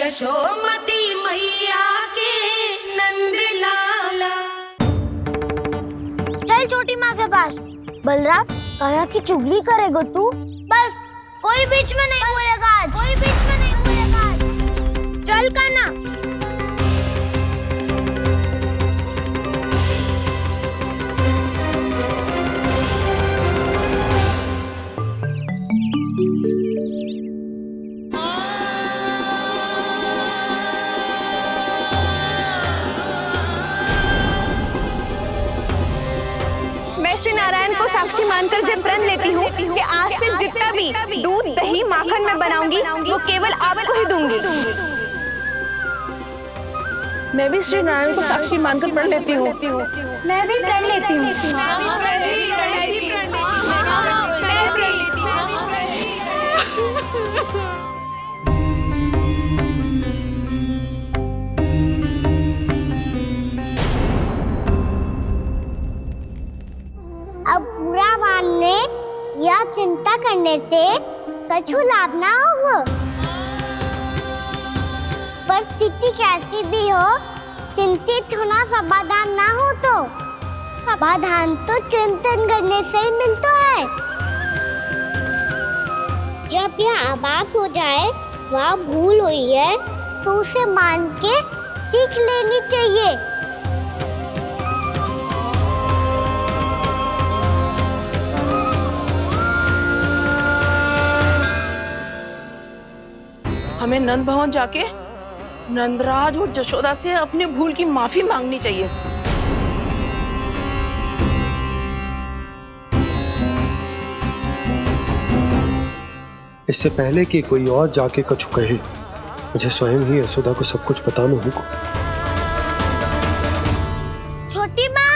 यशोमती मैया के नंद लाला। चल छोटी माँ के पास। बलराम, कान्हा की चुगली करेगा तू? बस, कोई बीच में नहीं बोलेगा आज। कोई बीच में नहीं बोलेगा आज। चल कान्हा। श्री नारायण को साक्षी मानकर जब प्रण लेती हूँ कि आज से जितना भी दूध दही माखन मैं बनाऊंगी वो केवल आपको ही दूंगी। मैं भी श्री नारायण को साक्षी मानकर प्रण लेती हूँ। मैं भी प्रण लेती हूँ। अब बुरा मानने या चिंता करने से कछु लाभ ना होगा। परिस्थिति कैसी भी हो, चिंतित होना समाधान ना हो तो समाधान तो चिंतन करने से ही मिलता है। जब यह आभास हो जाए वह भूल हुई है तो उसे मान के सीख लेनी चाहिए। हमें नंद भवन जाके नंदराज और जशोदा से अपने भूल की माफी मांगनी चाहिए। इससे पहले कि कोई और जाके कछु कहे, मुझे स्वयं ही यशोदा को सब कुछ बताना होगा। छोटी माँ,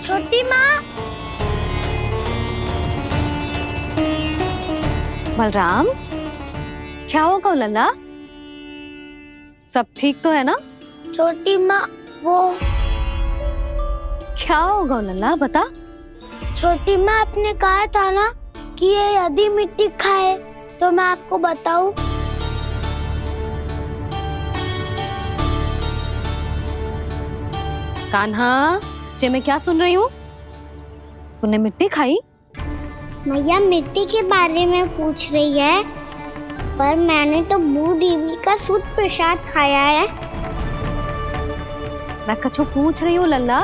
छोटी माँ। बलराम, क्या होगा लल्ला? सब ठीक तो है ना? छोटी माँ, वो क्या होगा लल्ला, बता। छोटी माँ, आपने कहा था ना कि ये यदि मिट्टी खाए तो मैं आपको बताऊं। कान्हा, जे मैं क्या सुन रही हूँ? तूने मिट्टी खाई? मैया मिट्टी के बारे में पूछ रही है, पर मैंने तो भू देवी का शुद्ध प्रसाद खाया है। मैं कछु पूछ रही हूँ लल्ला,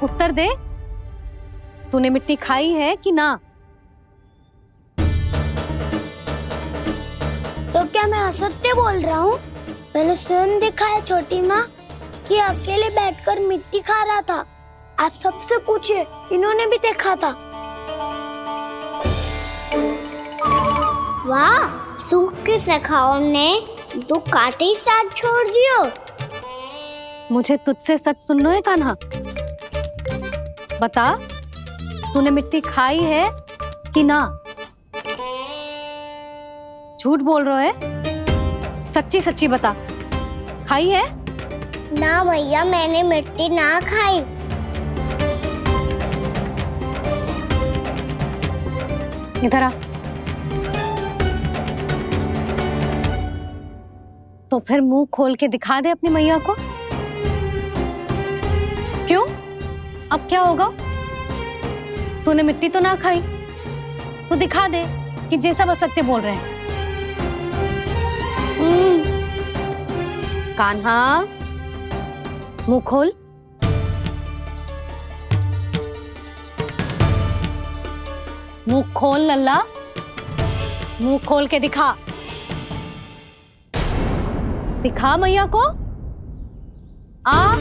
उत्तर दे। तूने मिट्टी खाई है कि ना? तो क्या मैं असत्य बोल रहा हूँ? मैंने स्वयं देखा है छोटी माँ कि अकेले बैठकर मिट्टी खा रहा था। आप सबसे पूछिए, इन्होंने भी देखा था। वाह, सूख के सखाओं ने दो कांटे ही साथ छोड़ दियो। मुझे तुझसे सच सुनना है कान्हा। बता, तूने मिट्टी खाई है कि ना? झूठ बोल रहा है, सच्ची सच्ची बता, खाई है? ना भैया, मैंने मिट्टी ना खाई। इधर आ। तो फिर मुंह खोल के दिखा दे अपनी मैया को। क्यों? अब क्या होगा? तूने मिट्टी तो ना खाई, तो दिखा दे कि जे सब असत्य बोल रहे हैं। कान्हा, मुंह खोल। मुंह खोल लल्ला, मुंह खोल के दिखा। दिखा मैया को। आ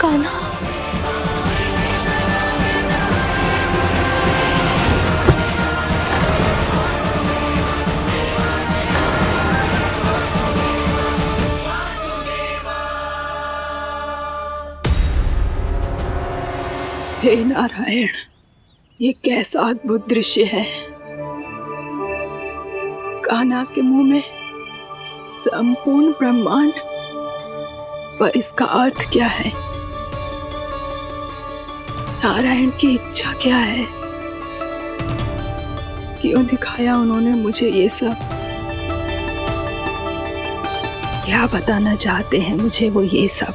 कान्हा, हे नारायण, ये कैसा अद्भुत दृश्य है। कान्हा के मुंह में संपूर्ण ब्रह्मांड, पर इसका अर्थ क्या है? नारायण की इच्छा क्या है? क्यों दिखाया उन्होंने मुझे ये सब? क्या बताना चाहते हैं मुझे वो ये सब?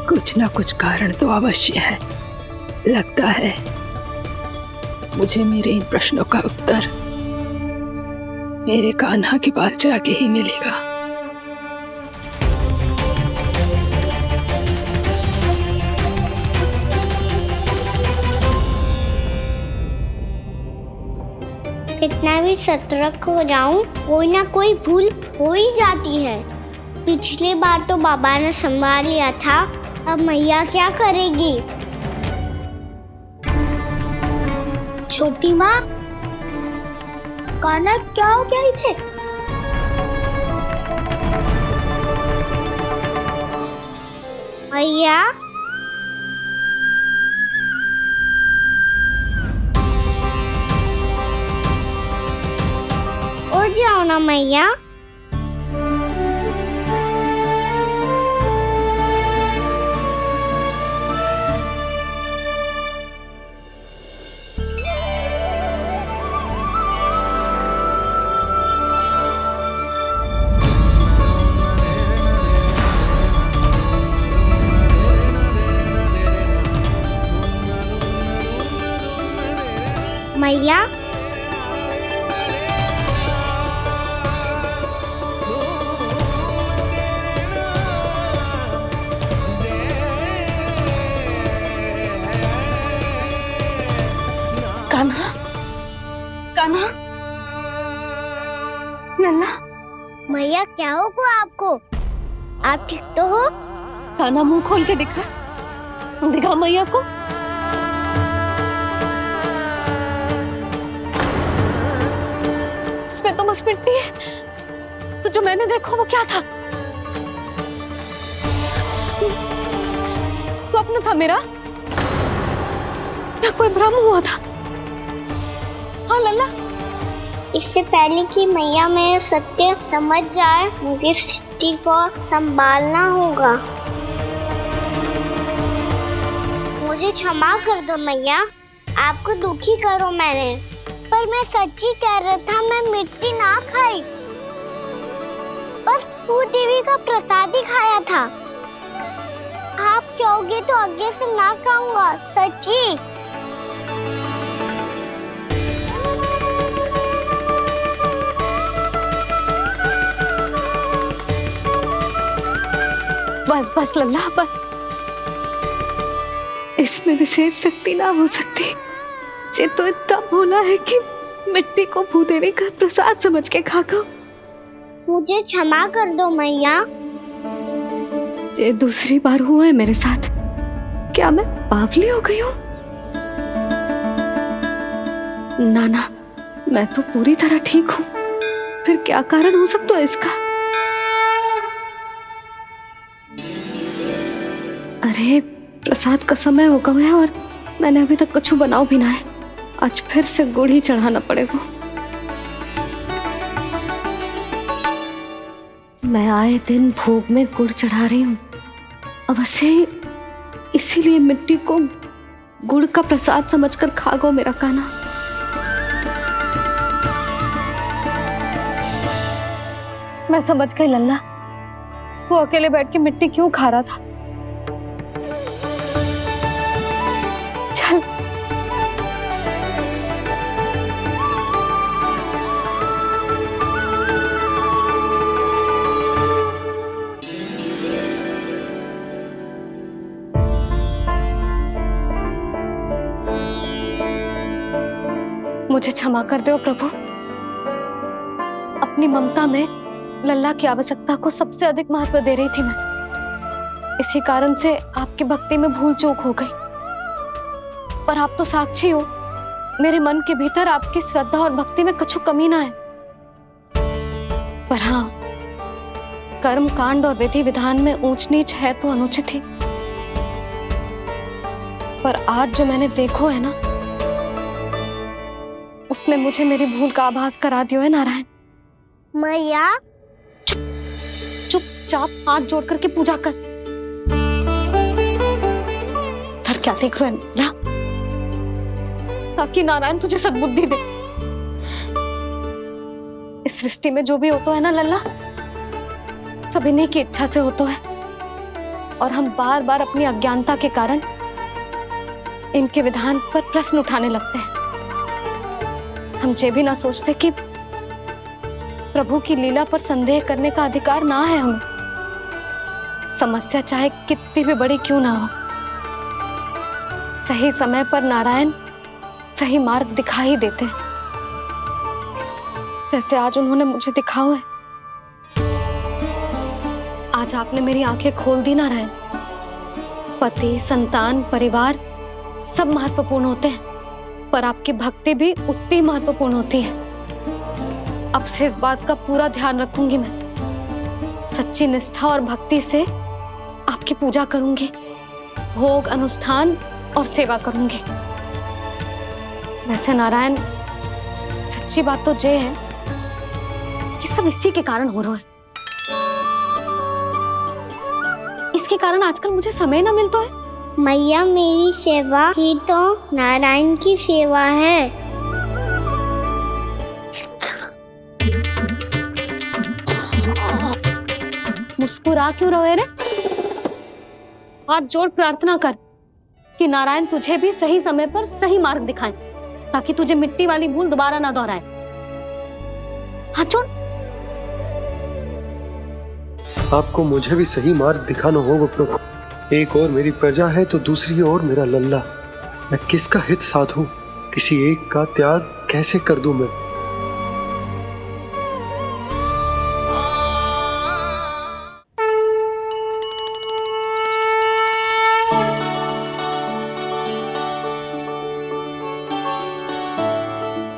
कुछ ना कुछ कारण तो अवश्य है। लगता है मुझे मेरे इन प्रश्नों का उत्तर मेरे कान्हा के पास जाके ही मिलेगा। कितना भी सतर्क हो जाऊं, कोई ना कोई भूल हो ही जाती है। पिछली बार तो बाबा ने संभाल लिया था, अब मैया क्या करेगी? छोटी माँ, कान्हा क्या हो गया इधर? मैया, उठ जाओ ना मैया। मैया, कान्हा, कान्हा, लल्ला, मैया क्या होगा आपको? आप ठीक तो हो? कान्हा मुंह खोल के दिखा, दिखा मैया को। इसमें तो बस मिट्टी है। तो जो मैंने देखा वो क्या था? स्वप्न था मेरा या कोई भ्रम हुआ था? हाँ लल्ला, इससे पहले कि मैया मेरे सत्य समझ जाए, मुझे स्थिति को संभालना होगा। मुझे क्षमा कर दो मैया, आपको दुखी करो मैंने, पर मैं सच्ची कह रहा था। मैं मिट्टी ना खाई, बस भू देवी का प्रसाद ही खाया था। आप कहोगे तो आगे से ना खाऊंगा, सच्ची। बस बस लल्ला, बस। इसमें विशेष शक्ति ना हो सकती। ये तो इतना भोला है कि मिट्टी को भूदेवी का प्रसाद समझ के खागा। मुझे क्षमा कर दो मैया। ये दूसरी बार हुआ है मेरे साथ। क्या मैं बावली हो गई हूँ? ना ना, मैं तो पूरी तरह ठीक हूँ। फिर क्या कारण हो सकता है इसका? अरे प्रसाद का समय हो गया है और मैंने अभी तक कुछ बनाओ भी ना है। आज फिर से गुड़ ही चढ़ाना पड़ेगा। मैं आए दिन भोग में गुड़ चढ़ा रही हूँ, अवश्य ही इसीलिए मिट्टी को गुड़ का प्रसाद समझकर खा गो मेरा कान्हा। मैं समझ गई लल्ला, वो अकेले बैठ के मिट्टी क्यों खा रहा था। चल मुझे क्षमा कर दो प्रभु। अपनी ममता में लल्ला की आवश्यकता को सबसे अधिक महत्व दे रही थी मैं। इसी कारण से आपकी भक्ति में भूल चूक हो गई। पर आप तो साक्षी हो, मेरे मन के भीतर आपकी श्रद्धा और भक्ति में कछु कमी ना है। पर हाँ, कर्म कांड और विधि विधान में ऊंच नीच है तो अनुचित ही। पर आज जो मैंने देखो है ना, उसने मुझे मेरी भूल का आभास करा दियो है नारायण। मैया चुपचाप हाथ जोड़ करके पूजा कर। सर क्या देख रहे हैं ना, ताकि नारायण तुझे सद्बुद्धि दे। इस सृष्टि में जो भी होता है ना लल्ला, सब इन्हीं की इच्छा से होता है। और हम बार बार अपनी अज्ञानता के कारण इनके विधान पर प्रश्न उठाने लगते हैं। हम ये भी ना सोचते कि प्रभु की लीला पर संदेह करने का अधिकार ना है हमें। समस्या चाहे कितनी भी बड़ी क्यों ना हो, सही समय पर नारायण सही मार्ग दिखा ही देते हैं, जैसे आज उन्होंने मुझे दिखाओ है। आज आपने मेरी आंखें खोल दी नारायण। पति, संतान, परिवार सब महत्वपूर्ण होते हैं, पर आपकी भक्ति भी उतनी महत्वपूर्ण होती है। अब से इस बात का पूरा ध्यान रखूंगी मैं। सच्ची निष्ठा और भक्ति से आपकी पूजा करूंगी, भोग, अनुष्ठान और सेवा करूंगी। वैसे नारायण, सच्ची बात तो ये है कि सब इसी के कारण हो रहा है। इसके कारण आजकल मुझे समय ना मिलता है। मैया, मेरी सेवा ही तो नारायण की सेवा है। मुस्कुरा क्यों रहे रे? हाथ जोड़ प्रार्थना कर कि नारायण तुझे भी सही समय पर सही मार्ग दिखाएं, ताकि तुझे मिट्टी वाली भूल दोबारा ना दोहराए। हाथ जोड़। आपको मुझे भी सही मार्ग दिखाना होगा प्रभु। एक और मेरी प्रजा है तो दूसरी ओर मेरा लल्ला। मैं किसका हित साधूं? किसी एक का त्याग कैसे कर दूं मैं?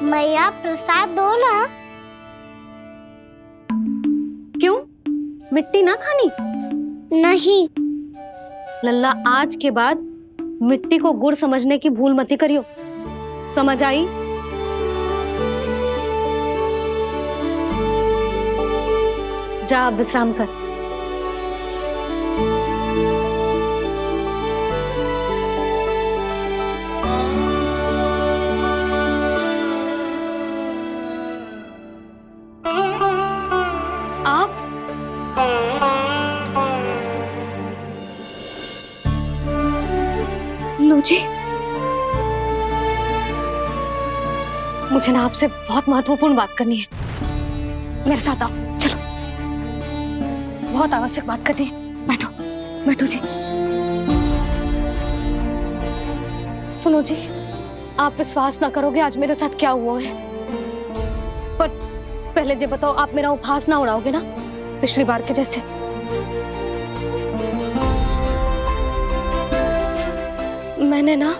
मैया, प्रसाद दो ना। क्यों? मिट्टी ना खानी? नहीं। लल्ला, आज के बाद मिट्टी को गुड़ समझने की भूल मत करियो। समझ आई? जा अब विश्राम कर। आप लो जी, मुझे ना आपसे बहुत महत्वपूर्ण बात करनी है। मेरे साथ आओ, चलो। बहुत आवश्यक बात करनी है। बैठो, बैठो जी। सुनो जी, आप विश्वास ना करोगे आज मेरे साथ क्या हुआ है। पर पहले ये बताओ, आप मेरा उपहास ना उड़ाओगे ना पिछली बार के जैसे? मैंने ना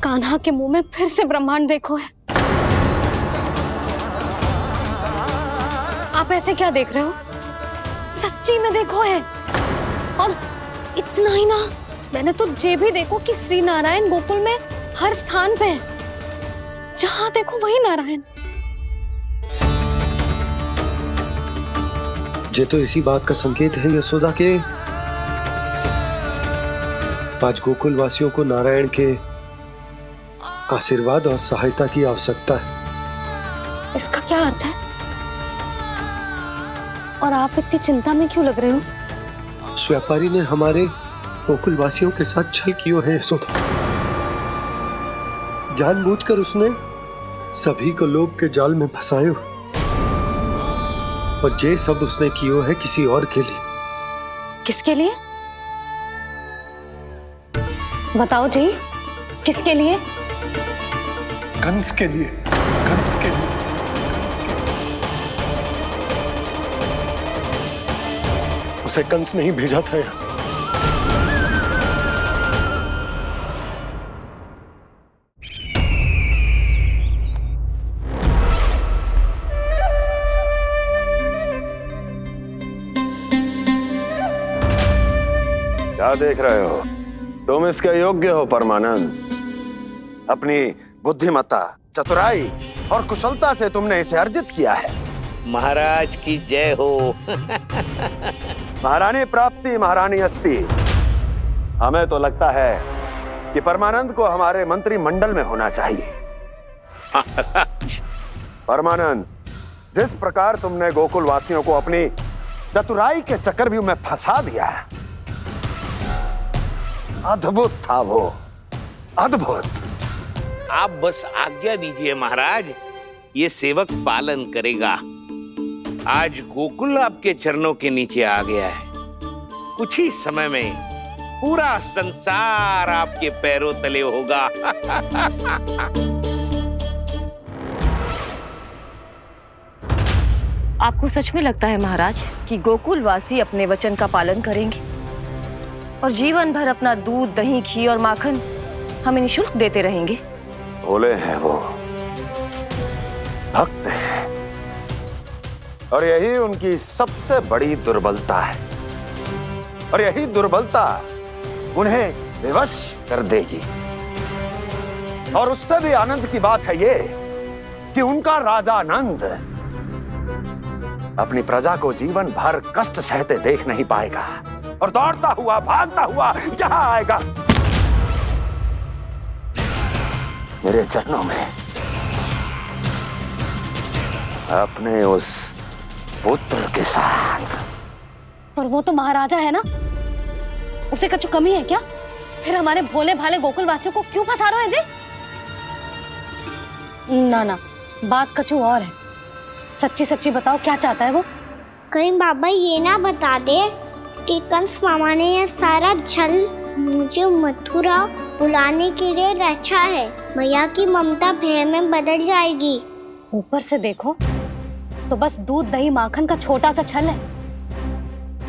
कान्हा के मुंह में फिर से ब्रह्मांड देखो है। आप ऐसे क्या देख रहे हो? सच्ची में देखो है। और इतना ही ना, मैंने तो ये भी देखो कि श्री नारायण गोकुल में हर स्थान पे है। जहां देखो वही नारायण। ये तो इसी बात का संकेत है यशोदा के आज गोकुल वासियों को नारायण के आशीर्वाद और सहायता की आवश्यकता है। इसका क्या अर्थ है? और आप इतनी चिंता में क्यों लग रहे हो? उस व्यापारी ने हमारे गोकुल वासियों के साथ छल किया है यशोदा। जानबूझकर उसने सभी को लोभ के जाल में फंसायो, और ये सब उसने कियो है किसी और के लिए। किसके लिए? बताओ जी, किसके लिए? कंस के लिए। कंस के लिए। उसे कंस नहीं भेजा था यहाँ। क्या देख रहे हो? तुम इसके योग्य हो परमानंद। अपनी बुद्धिमत्ता, चतुराई और कुशलता से तुमने इसे अर्जित किया है। महाराज की जय हो। महारानी प्राप्ति महारानी अस्ति। हमें तो लगता है कि परमानंद को हमारे मंत्रिमंडल में होना चाहिए। परमानंद, जिस प्रकार तुमने गोकुल वासियों को अपनी चतुराई के चक्रव्यूह में फंसा दिया, अद्भुत था वो, अद्भुत। आप बस आज्ञा दीजिए महाराज, ये सेवक पालन करेगा। आज गोकुल आपके चरणों के नीचे आ गया है। कुछ ही समय में पूरा संसार आपके पैरों तले होगा। आपको सच में लगता है महाराज कि गोकुलवासी अपने वचन का पालन करेंगे और जीवन भर अपना दूध, दही, घी और माखन हमें निःशुल्क देते रहेंगे? भोले हैं वो, भक्त हैं, और यही उनकी सबसे बड़ी दुर्बलता है। और यही दुर्बलता उन्हें विवश कर देगी। और उससे भी आनंद की बात है ये कि उनका राजा नंद अपनी प्रजा को जीवन भर कष्ट सहते देख नहीं पाएगा और दौड़ता हुआ, भागता हुआ यहाँ आएगा मेरे चरणों में, अपने उस पुत्र के साथ। पर वो तो महाराजा है ना, उसे कुछ कमी है क्या? फिर हमारे भोले भाले गोकुल वासियों को क्यों फंसा रहे हैं जी? ना ना, बात कछु और है। सच्ची सच्ची बताओ, क्या चाहता है वो? कहीं बाबा ये ना बता दे कि कंस मामा ने यह सारा छल मुझे मथुरा बुलाने के लिए रचा है। मैया की ममता भय में बदल जाएगी। ऊपर से देखो तो बस दूध, दही, माखन का छोटा सा छल है,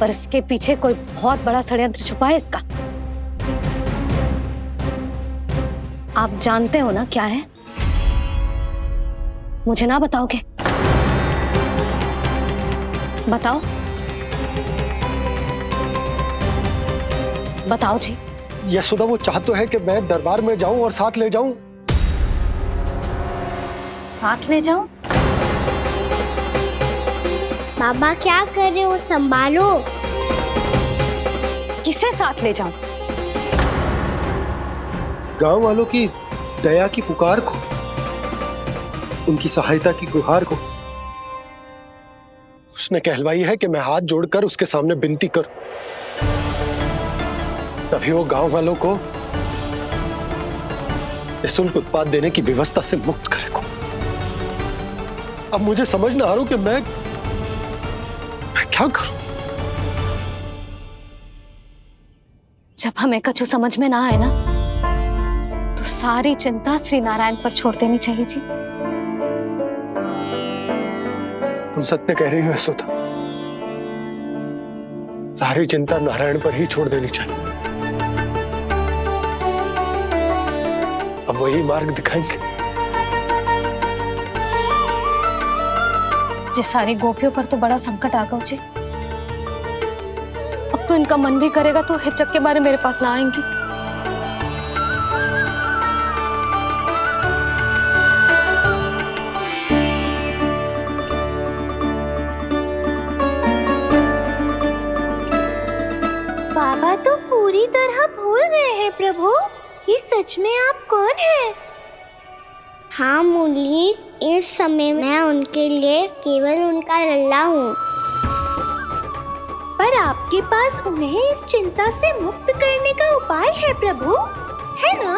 पर इसके पीछे कोई बहुत बड़ा षड्यंत्र छुपा है इसका। आप जानते हो ना क्या है? मुझे ना बताओगे? बताओ बताओ जी। यशोदा, वो चाहता है कि मैं दरबार में जाऊं और साथ ले जाऊं। साथ ले जाऊं? बाबा क्या कर रहे हो, संभालो। किसे साथ ले जाऊं? गांव वालों की दया की पुकार को, उनकी सहायता की गुहार को। उसने कहलवाई है कि मैं हाथ जोड़कर उसके सामने विनती करूं, तभी वो गांव वालों को निःशुल्क उत्पाद देने की व्यवस्था से मुक्त करेगा। अब मुझे समझ ना आ रहा कि मैं क्या करूं। जब हमें कछु समझ में ना आए ना, तो सारी चिंता श्री नारायण पर छोड़ देनी चाहिए जी। तुम सत्य कह रही हो यशोदा, सारी चिंता नारायण पर ही छोड़ देनी चाहिए। अब वही मार्ग दिखाएंगे। जिस सारी गोपियों पर तो बड़ा संकट आ गया जी। अब तो इनका मन भी करेगा तो हिचक के बारे मेरे पास ना आएंगी। बाबा तो पूरी तरह भूल गए हैं प्रभु, ये सच में आप कौन हैं? हाँ मुरली, इस समय मैं उनके लिए केवल उनका लल्ला हूँ। पर आपके पास उन्हें इस चिंता से मुक्त करने का उपाय है प्रभु, है ना?